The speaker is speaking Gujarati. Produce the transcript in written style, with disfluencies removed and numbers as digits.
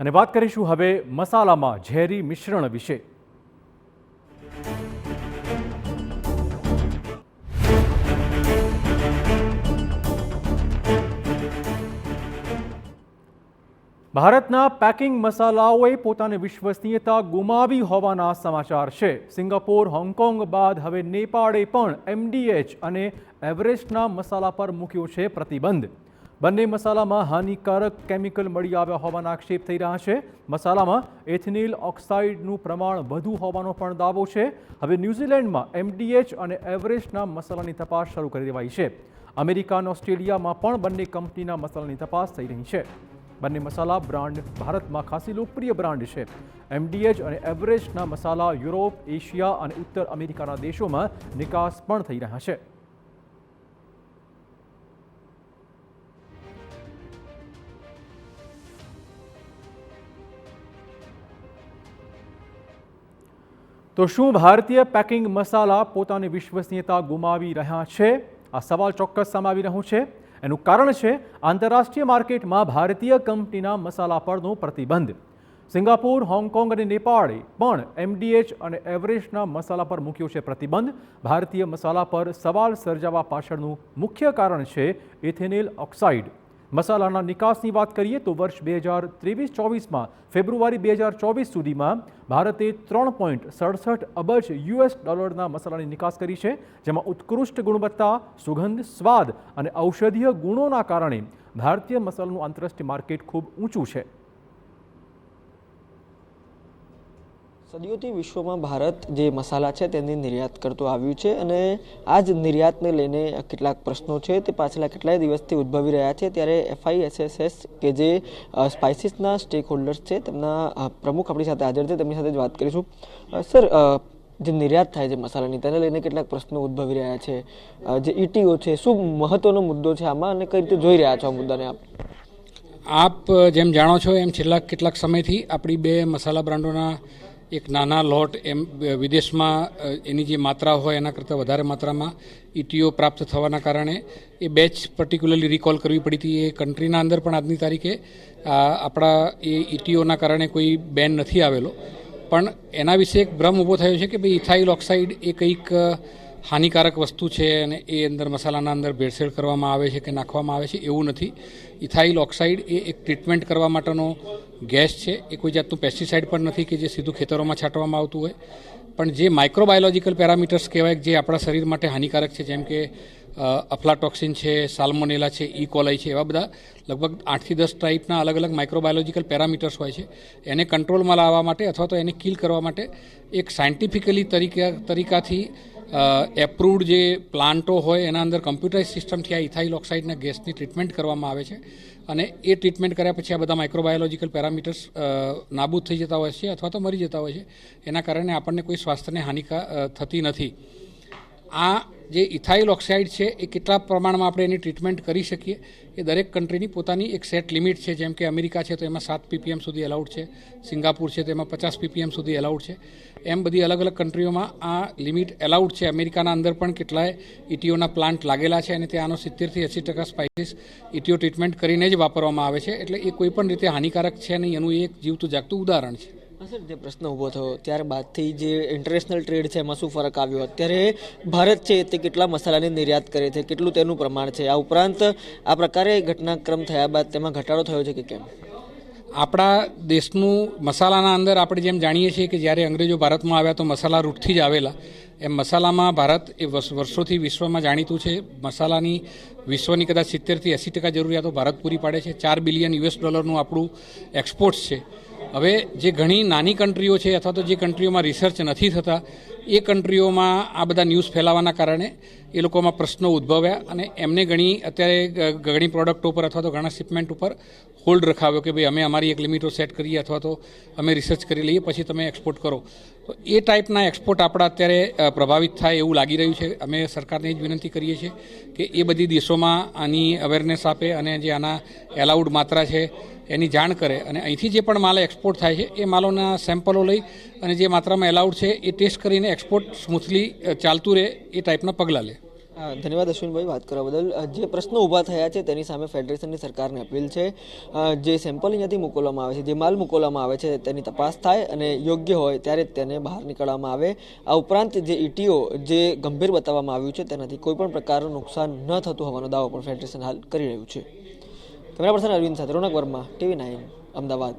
અને વાત કરીશું હવે મસાલામાં ઝેરી મિશ્રણ વિશે। ભારતના પેકિંગ મસાલાઓએ પોતાની વિશ્વસનીયતા ગુમાવી હોવાના સમાચાર છે। સિંગાપોર, હોંગકોંગ બાદ હવે નેપાળે પણ MDH અને એવરેસ્ટના મસાલા પર મૂક્યો છે પ્રતિબંધ। બંને મસાલામાં હાનિકારક કેમિકલ મળી આવ્યા હોવાના આક્ષેપ થઈ રહ્યા છે। મસાલામાં એથિનિલ ઓક્સાઇડનું પ્રમાણ વધુ હોવાનો પણ દાવો છે। હવે ન્યૂઝીલેન્ડમાં MDH અને એવરેસ્ટના મસાલાની તપાસ શરૂ કરી દેવાઈ છે। અમેરિકા અને ઓસ્ટ્રેલિયામાં પણ બંને કંપનીના મસાલાની તપાસ થઈ રહી છે। બંને મસાલા બ્રાન્ડ ભારતમાં ખાસી લોકપ્રિય બ્રાન્ડ છે। MDH અને એવરેસ્ટના મસાલા યુરોપ, એશિયા અને ઉત્તર અમેરિકાના દેશોમાં નિકાસ પણ થઈ રહ્યા છે। તો શું ભારતીય પેકિંગ મસાલા પોતાની વિશ્વસનીયતા ગુમાવી રહ્યા છે? આ સવાલ ચોક્કસ સામે આવી રહ્યો છે। એનું કારણ છે આંતરરાષ્ટ્રીય માર્કેટમાં ભારતીય કંપનીના મસાલા પરનો પ્રતિબંધ। સિંગાપોર, હોંગકોંગ અને નેપાળે પણ MDH અને એવરેસ્ટના મસાલા પર મૂક્યો છે પ્રતિબંધ। ભારતીય મસાલા પર સવાલ સર્જાવા પાછળનું મુખ્ય કારણ છે એથિનિલ ઓક્સાઇડ। મસાલાના નિકાસની વાત કરીએ તો વર્ષ 2023-24માં ફેબ્રુઆરી 2024 સુધીમાં ભારતે 3.67 અબજ $ના મસાલાની નિકાસ કરી છે, જેમાં ઉત્કૃષ્ટ ગુણવત્તા, સુગંધ, સ્વાદ અને ઔષધીય ગુણોના કારણે ભારતીય મસાલાનું આંતરરાષ્ટ્રીય માર્કેટ ખૂબ ઊંચું છે। સદીઓથી વિશ્વમાં ભારત જે મસાલા છે તેની નિર્યાત કરતું આવ્યું છે અને આ જ નિર્યાતને લઈને કેટલાક પ્રશ્નો છે તે પાછલા કેટલાય દિવસથી ઉદ્ભવી રહ્યા છે। ત્યારે FISSS કે જે સ્પાઇસીસના સ્ટેક હોલ્ડર્સ છે તેમના પ્રમુખ આપણી સાથે હાજર છે, તેમની સાથે જ વાત કરીશું। સર, જે નિર્યાત થાય છે મસાલાની તેને લઈને કેટલાક પ્રશ્નો ઉદ્ભવી રહ્યા છે। જે ETO છે, શું મહત્વનો મુદ્દો છે આમાં અને કઈ રીતે જોઈ રહ્યા છો આ મુદ્દાને આપ જેમ જાણો છો એમ છેલ્લા કેટલાક સમયથી આપણી બે મસાલા બ્રાન્ડોના એક નાના લોટ એમ વિદેશમાં એની જે માત્રા હોય એના કરતાં વધારે માત્રામાં ETO પ્રાપ્ત થવાના કારણે એ બેચ પર્ટિક્યુલરલી રિકોલ કરવી પડી હતી। એ કન્ટ્રીના અંદર પણ આજની તારીખે આપણા એ ETOના કારણે કોઈ બેન નથી આવેલો, પણ એના વિશે એક ભ્રમ ઊભો થયો છે કે ભાઈ ઇથાઇલ ઓક્સાઇડ એ કંઈક હાનિકારક વસ્તુ છે અને એ અંદર મસાલાના અંદર ભેળસેળ કરવામાં આવે છે કે નાખવામાં આવે છે, એવું નથી। ઇથાઇલ ઓક્સાઇડ એ એક ટ્રીટમેન્ટ કરવા માટેનો ગેસ છે। એ કોઈ જાતનું પેસ્ટિસાઇડ પણ નથી કે જે સીધું ખેતરોમાં છાંટવામાં આવતું હોય, પણ જે માઇક્રોબાયોલોજીકલ પેરામીટર્સ કહેવાય જે આપણા શરીર માટે હાનિકારક છે, જેમ કે અફ્લાટોક્સિન છે, સાલ્મોનેલા છે, E. coli છે, એવા બધા લગભગ 8 થી 10 ટાઈપના અલગ અલગ માઇક્રોબાયોલોજીકલ પેરામીટર્સ હોય છે। એને કંટ્રોલમાં લાવવા માટે અથવા તો એને કિલ કરવા માટે એક સાયન્ટિફિકલી તરીકાથી એપ્રુવડ જે પ્લાન્ટો હોય એના અંદર કમ્પ્યુટરાઇઝ સિસ્ટમથી આ ઇથાઇલ ઓક્સાઇડના ગેસની ટ્રીટમેન્ટ કરવામાં આવે છે અને એ ટ્રીટમેન્ટ કર્યા પછી આ બધા માઇક્રોબાયોલોજીકલ પેરામીટર્સ નાબૂદ થઈ જતા હોય છે અથવા તો મરી જતા હોય છે। એના કારણે આપણને કોઈ સ્વાસ્થ્યને હાનિ થતી નથી। આ જે ઇથાઇલ ઓક્સાઇડ છે એ કેટલા પ્રમાણમાં આપણે એની ટ્રીટમેન્ટ કરી શકીએ એ દરેક કન્ટ્રીની પોતાની એક સેટ લિમિટ છે। જેમ કે અમેરિકા છે તો એમાં 7 ppm સુધી એલાઉડ છે, સિંગાપુર છે તો એમાં 50 ppm સુધી એલાઉડ છે। એમ બધી અલગ અલગ કન્ટ્રીઓમાં આ લિમિટ એલાઉડ છે। અમેરિકાના અંદર પણ કેટલાય ETOના પ્લાન્ટ લાગેલા છે અને ત્યાંનો 70 થી 80% સ્પાઇસીસ ETO ટ્રીટમેન્ટ કરીને જ વાપરવામાં આવે છે, એટલે એ કોઈ પણ રીતે હાનિકારક છે નહીં, એનું એક જીવતું જાગતું ઉદાહરણ છે। સર, જે પ્રશ્ન ઊભો થયો ત્યારબાદથી જે ઇન્ટરનેશનલ ટ્રેડ છે એમાં શું ફરક આવ્યો? અત્યારે ભારત છે તે કેટલા મસાલાની નિર્યાત કરે છે, કેટલું તેનું પ્રમાણ છે? આ ઉપરાંત આ પ્રકારે ઘટનાક્રમ થયા બાદ તેમાં ઘટાડો થયો છે કે કેમ? આપણા દેશનું મસાલાના અંદર આપણે જેમ જાણીએ છીએ કે જ્યારે અંગ્રેજો ભારતમાં આવ્યા તો મસાલા રૂટથી જ આવેલા, એમ મસાલામાં ભારત એ વર્ષોથી વિશ્વમાં જાણીતું છે। મસાલાની વિશ્વની કદાચ 70 થી 80% જરૂરિયાતો ભારત પૂરી પાડે છે। $4 બિલિયન આપણું એક્સપોર્ટ્સ છે। હવે જે ઘણી નાની કન્ટ્રીઓ છે અથવા તો જે કન્ટ્રીઓમાં રિસર્ચ નથી થતા એ કન્ટ્રીઓમાં આ બધા ન્યૂઝ ફેલાવાના કારણે એ લોકોમાં પ્રશ્નો ઉદ્ભવ્યા અને એમને અત્યારે ઘણી પ્રોડક્ટો પર અથવા તો ઘણા શિપમેન્ટ ઉપર હોલ્ડ રખાવ્યો કે ભાઈ અમે અમારી એક લિમિટો સેટ કરીએ અથવા તો અમે રિસર્ચ કરી લઈએ પછી તમે એક્સપોર્ટ કરો। તો એ ટાઈપના એક્સપોર્ટ આપણા અત્યારે પ્રભાવિત થાય એવું લાગી રહ્યું છે। અમે સરકારને જ વિનંતી કરીએ છીએ કે એ બધી દેશોમાં આની અવેરનેસ આપે અને જે આના એલાઉડ માત્રા છે એની જાણ કરે અને અહીંથી જે પણ માલ એક્સપોર્ટ થાય છે એ માલોના સેમ્પલો લઈ અને જે માત્રામાં એલાઉડ છે એ ટેસ્ટ કરીને એક્સપોર્ટ સ્મૂથલી ચાલતું રહે એ ટાઈપના પગલાં લે। ધન્યવાદ અશ્વિનભાઈ વાત કરવા બદલ. જે પ્રશ્નો ઊભા થયા છે તેની સામે ફેડરેશનની સરકારને અપીલ છે જે સેમ્પલ અહીંયાથી મોકલવામાં આવે છે, જે માલ મોકલવામાં આવે છે તેની તપાસ થાય અને યોગ્ય હોય ત્યારે જ તેને બહાર નીકળવામાં આવે. આ ઉપરાંત જે ઈટીઓ જે ગંભીર બતાવવામાં આવ્યું છે તેનાથી કોઈ પણ પ્રકારનું નુકસાન ન થતું હોવાનો દાવો પણ ફેડરેશન હાલ કરી રહ્યું છે. કેમેરા પર્સન અરવિંદ સાથે રોનક વર્મા, TV9 અમદાવાદ.